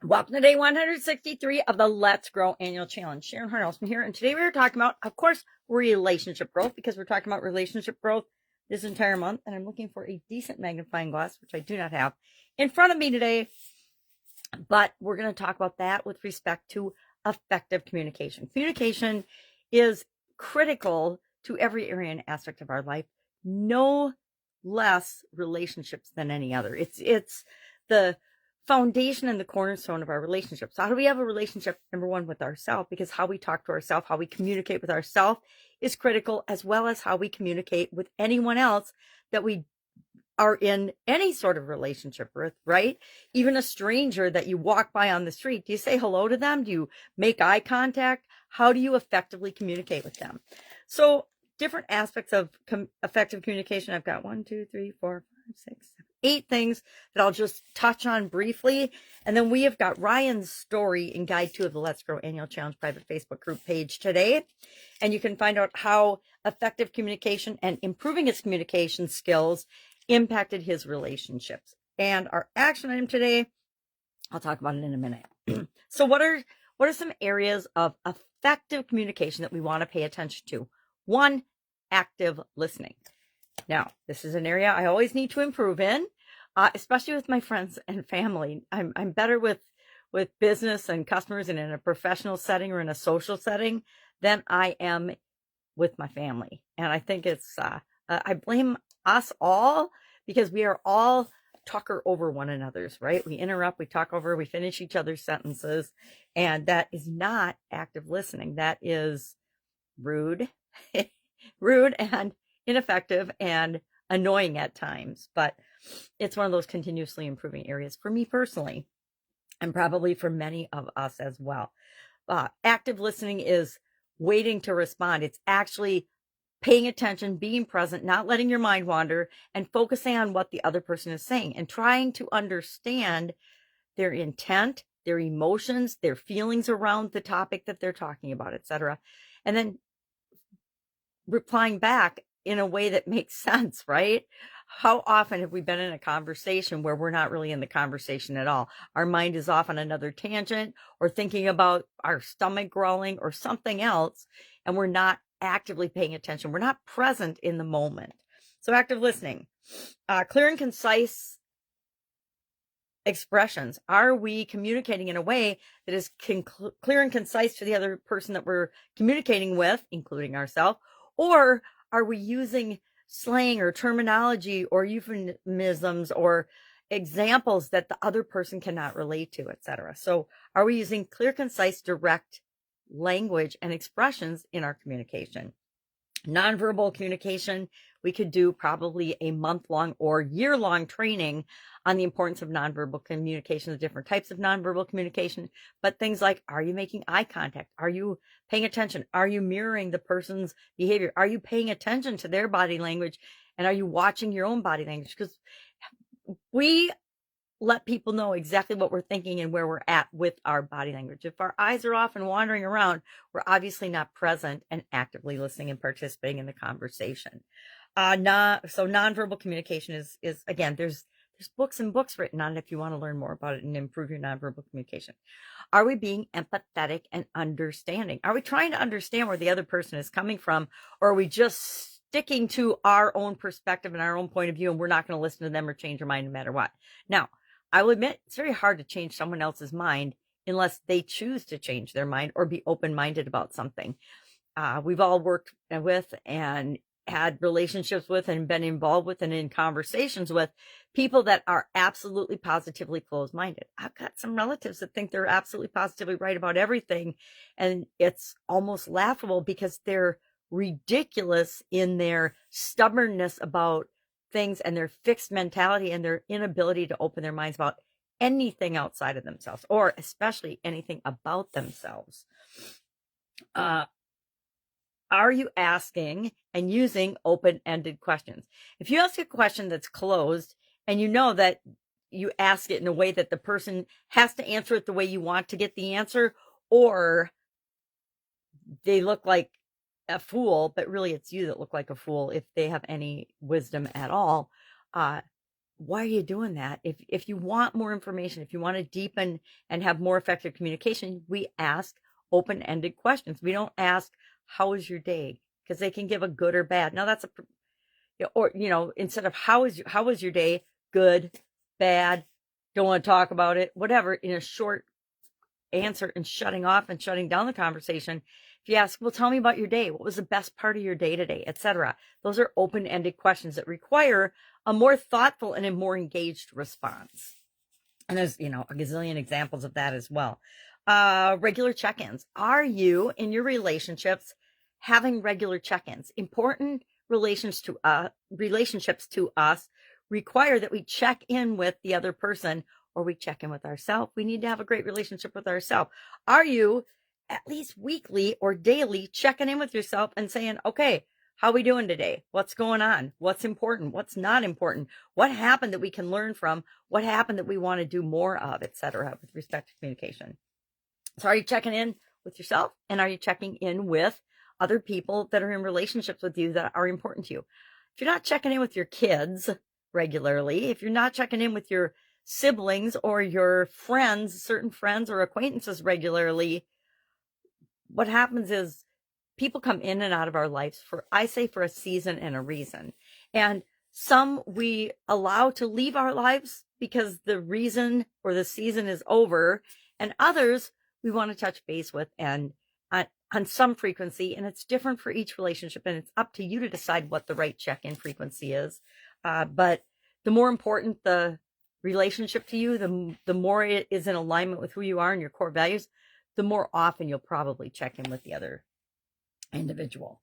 Welcome to day 163 of the Let's Grow Annual Challenge. Sharon Horne-Ellstrom here, and today we are talking about, of course, relationship growth, because we're talking about relationship growth this entire month, and I'm looking for a decent magnifying glass, which I do not have in front of me today, but we're going to talk about that with respect to effective communication. Communication is critical to every area and aspect of our life, no less relationships than any other. It's the foundation and the cornerstone of our relationships. So how do we have a relationship, number one, with ourselves? Because how we talk to ourselves, how we communicate with ourselves is critical, as well as how we communicate with anyone else that we are in any sort of relationship with, right? Even a stranger that you walk by on the street, do you say hello to them? Do you make eye contact? How do you effectively communicate with them? So different aspects of effective communication. I've got 1, 2, 3, 4, 5, 6, 7, 8 things that I'll just touch on briefly. And then we have got Ryan's story in Guide 2 of the Let's Grow Annual Challenge private Facebook group page today. And you can find out how effective communication and improving its communication skills impacted his relationships. And our action item today, I'll talk about it in a minute. So what are some areas of effective communication that we want to pay attention to? 1, active listening. Now, this is an area I always need to improve in, especially with my friends and family. I'm better with business and customers and in a professional setting or in a social setting than I am with my family. And I think it's, I blame us all, because we are all talker over one another's, right? We interrupt, we talk over, we finish each other's sentences, and that is not active listening. That is rude, rude and ineffective and annoying at times, but it's one of those continuously improving areas for me personally, and probably for many of us as well. Active listening is waiting to respond. It's actually paying attention, being present, not letting your mind wander, and focusing on what the other person is saying and trying to understand their intent, their emotions, their feelings around the topic that they're talking about, etc. And then replying back in a way that makes sense, right? How often have we been in a conversation where we're not really in the conversation at all? Our mind is off on another tangent or thinking about our stomach growling or something else, and we're not actively paying attention. We're not present in the moment. So active listening, clear and concise expressions. Are we communicating in a way that is clear and concise to the other person that we're communicating with, including ourselves? Or are we using slang or terminology or euphemisms or examples that the other person cannot relate to, etc.? So are we using clear, concise, direct language and expressions in our communication? Nonverbal communication, we could do probably a month-long or year-long training on the importance of nonverbal communication, the different types of nonverbal communication, but things like, are you making eye contact? Are you paying attention? Are you mirroring the person's behavior? Are you paying attention to their body language? And are you watching your own body language? Because we let people know exactly what we're thinking and where we're at with our body language. If our eyes are off and wandering around, we're obviously not present and actively listening and participating in the conversation. So nonverbal communication is again, there's books and books written on it if you want to learn more about it and improve your nonverbal communication. Are we being empathetic and understanding? Are we trying to understand where the other person is coming from, or are we just sticking to our own perspective and our own point of view, and we're not going to listen to them or change our mind no matter what? Now, I will admit it's very hard to change someone else's mind unless they choose to change their mind or be open-minded about something. We've all worked with and had relationships with and been involved with and in conversations with people that are absolutely positively closed-minded. I've got some relatives that think they're absolutely positively right about everything, and it's almost laughable because they're ridiculous in their stubbornness about things and their fixed mentality and their inability to open their minds about anything outside of themselves, or especially anything about themselves. Are you asking and using open-ended questions? If you ask a question that's closed and you know that you ask it in a way that the person has to answer it the way you want to get the answer, or they look like a fool, but really it's you that look like a fool if they have any wisdom at all, why are you doing that? If you want more information, if you want to deepen and have more effective communication, we ask open-ended questions. We don't ask, how was your day? Because they can give a good or bad. Now that's or, instead of how was your day? Good, bad, don't want to talk about it, whatever, in a short answer and shutting off and shutting down the conversation. If you ask, well, tell me about your day. What was the best part of your day today, etc.? Those are open-ended questions that require a more thoughtful and a more engaged response. And there's, a gazillion examples of that as well. Regular check-ins. Are you in your relationships having regular check-ins? Important relationships to us require that we check in with the other person, or we check in with ourselves. We need to have a great relationship with ourselves. Are you at least weekly or daily checking in with yourself and saying, okay, how are we doing today? What's going on? What's important? What's not important? What happened that we can learn from? What happened that we want to do more of, etc., with respect to communication? So are you checking in with yourself? And are you checking in with other people that are in relationships with you that are important to you? If you're not checking in with your kids regularly, if you're not checking in with your siblings or your friends, certain friends or acquaintances regularly, what happens is people come in and out of our lives for a season and a reason. And some we allow to leave our lives because the reason or the season is over, and others we want to touch base with and on some frequency, and it's different for each relationship, and it's up to you to decide what the right check-in frequency is. But the more important the relationship to you, the more it is in alignment with who you are and your core values, the more often you'll probably check in with the other individual.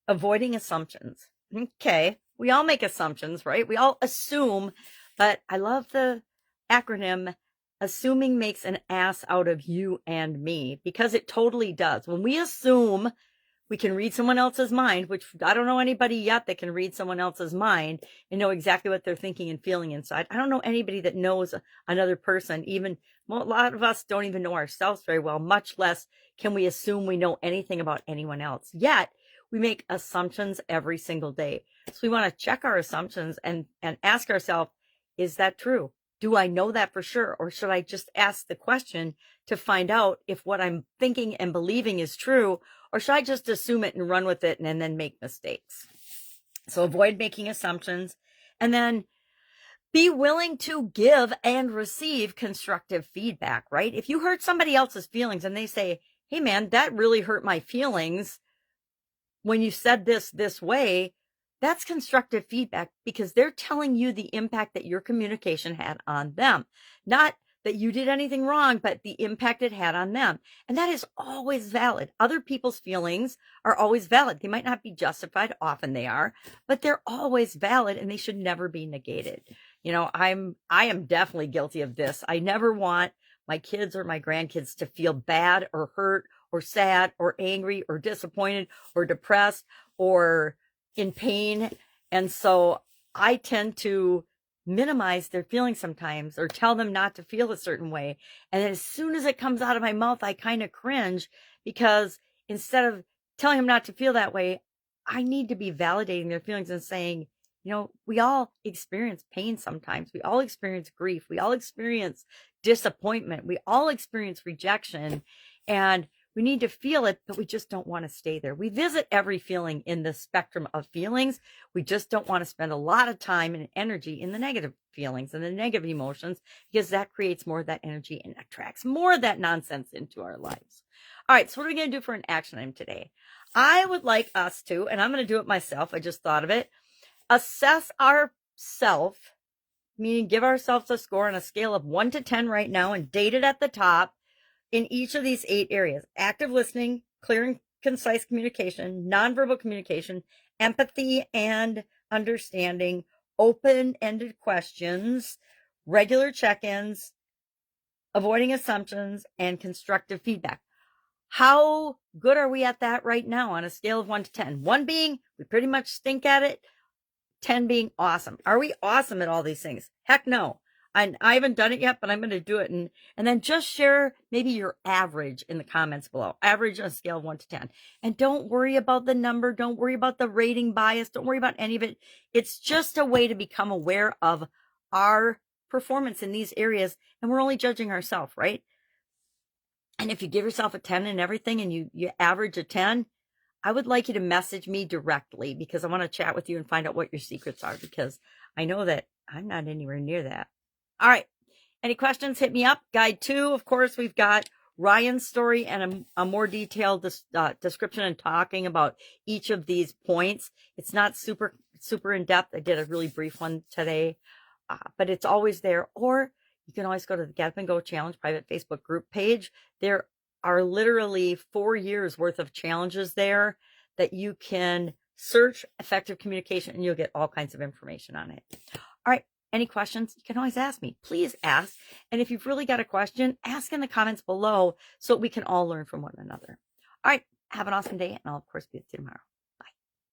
Avoiding assumptions. Okay, we all make assumptions, right? We all assume, but I love the acronym, assuming makes an ass out of you and me, because it totally does. When we assume we can read someone else's mind, which I don't know anybody yet that can read someone else's mind and know exactly what they're thinking and feeling inside. I don't know anybody that knows another person. Even a lot of us don't even know ourselves very well, much less can we assume we know anything about anyone else. Yet we make assumptions every single day. So we want to check our assumptions and ask ourselves, is that true? Do I know that for sure? Or should I just ask the question to find out if what I'm thinking and believing is true? Or should I just assume it and run with it and then make mistakes? So avoid making assumptions, and then be willing to give and receive constructive feedback, right? If you hurt somebody else's feelings and they say, hey man, that really hurt my feelings when you said this way, that's constructive feedback, because they're telling you the impact that your communication had on them. Not that you did anything wrong, but the impact it had on them. And that is always valid. Other people's feelings are always valid. They might not be justified. Often they are, but they're always valid, and they should never be negated. I am definitely guilty of this. I never want my kids or my grandkids to feel bad or hurt or sad or angry or disappointed or depressed or in pain. And so I tend to minimize their feelings sometimes, or tell them not to feel a certain way. And then as soon as it comes out of my mouth, I kind of cringe, because instead of telling them not to feel that way, I need to be validating their feelings and saying, we all experience pain sometimes. We all experience grief. We all experience disappointment. We all experience rejection, and we need to feel it, but we just don't want to stay there. We visit every feeling in the spectrum of feelings. We just don't want to spend a lot of time and energy in the negative feelings and the negative emotions, because that creates more of that energy and attracts more of that nonsense into our lives. All right, so what are we going to do for an action item today? I would like us to, and I'm going to do it myself, I just thought of it, assess ourself, meaning give ourselves a score on a scale of 1 to 10 right now and date it at the top, in each of these 8 areas: active listening, clear and concise communication, nonverbal communication, empathy and understanding, open-ended questions, regular check-ins, avoiding assumptions, and constructive feedback. How good are we at that right now on a scale of 1 to 10? 1 being we pretty much stink at it, 10 being awesome. Are we awesome at all these things? Heck no. And I haven't done it yet, but I'm going to do it. And then just share maybe your average in the comments below. Average on a scale of 1 to 10. And don't worry about the number. Don't worry about the rating bias. Don't worry about any of it. It's just a way to become aware of our performance in these areas. And we're only judging ourselves, right? And if you give yourself a 10 and everything and you average a 10, I would like you to message me directly because I want to chat with you and find out what your secrets are, because I know that I'm not anywhere near that. All right. Any questions? Hit me up. Guide 2, of course, we've got Ryan's story and a more detailed description and talking about each of these points. It's not super in depth. I did a really brief one today, but it's always there. Or you can always go to the Get Up and Go Challenge private Facebook group page. There are literally 4 years worth of challenges there that you can search effective communication and you'll get all kinds of information on it. All right. Any questions? You can always ask me. Please ask. And if you've really got a question, ask in the comments below so we can all learn from one another. All right. Have an awesome day. And I'll, of course, be with you tomorrow.